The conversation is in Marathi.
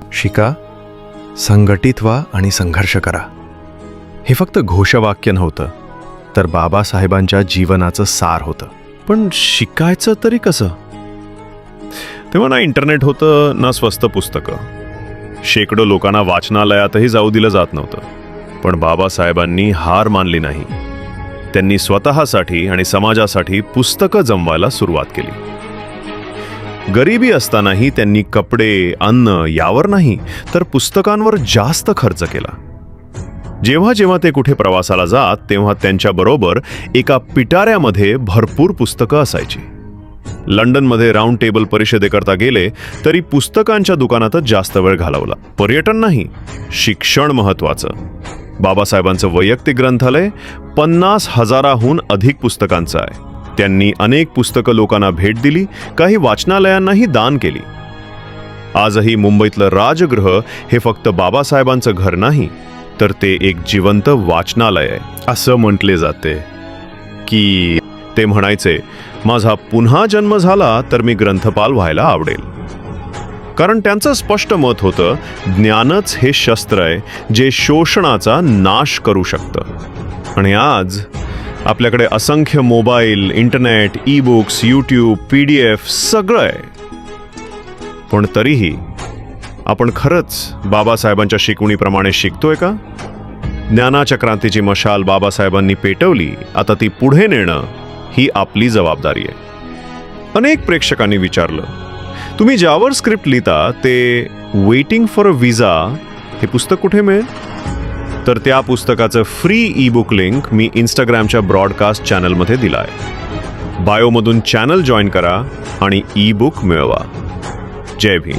शिका, संघटित व्हा आणि संघर्ष करा. हे फक्त घोषवाक्य नव्हतं, तर बाबासाहेबांच्या जीवनाचं सार होतं. पण शिकायचं तरी कसं? तेव्हा ना इंटरनेट होतं, ना स्वस्त पुस्तकं. शेकडो लोकांना वाचनालयातही जाऊ दिलं जात नव्हतं. पण बाबासाहेबांनी हार मानली नाही. त्यांनी स्वतःसाठी आणि समाजासाठी पुस्तकं जमवायला सुरुवात केली. गरिबी असतानाही त्यांनी कपडे, अन्न यावर नाही, तर पुस्तकांवर जास्त खर्च केला. जेव्हा जेव्हा ते कुठे प्रवासाला जात, तेव्हा त्यांच्याबरोबर एका पिटाऱ्यामध्ये भरपूर पुस्तकं असायची. लंडनमध्ये राऊंड टेबल परिषदेकरता गेले तरी पुस्तकांच्या दुकानातच जास्त वेळ घालवला. पर्यटन नाही, शिक्षण महत्वाचं. बाबासाहेबांचं वैयक्तिक ग्रंथालय 50,000हून अधिक पुस्तकांचं आहे. त्यांनी अनेक पुस्तकं लोकांना भेट दिली, काही वाचनालयांनाही दान केली. आजही मुंबईतलं राजगृह हे फक्त बाबासाहेबांचं घर नाही, तर ते एक जिवंत वाचनालय आहे. असं म्हटले जाते की ते म्हणायचे, माझा पुन्हा जन्म झाला तर मी ग्रंथपाल व्हायला आवडेल. कारण त्यांचं स्पष्ट मत होतं, ज्ञानच हे शस्त्र आहे जे शोषणाचा नाश करू शकतं. आणि आज आपल्याकडे असंख्य mobile, internet, e books, YouTube, PDF सगळं आहे. पण तरीही आपण खरंच बाबासाहेबांच्या शिकवणीप्रमाणे शिकतोय का? ज्ञानाच्या क्रांतीची मशाल बाबासाहेबांनी पेटवली, आता ती पुढे नेणं ही आपली जबाबदारी आहे. अनेक प्रेक्षकांनी विचारलं, तुम्ही ज्यावर स्क्रिप्ट लिहिता ते वेटिंग फॉर अ विजा हे पुस्तक कुठे मिळेल? तर त्या पुस्तकाचं फ्री ई बुक लिंक मी इंस्टाग्रामच्या ब्रॉडकास्ट चॅनलमध्ये दिला आहे. बायोमधून चॅनल जॉईन करा आणि ई बुक मिळवा. जय भीम.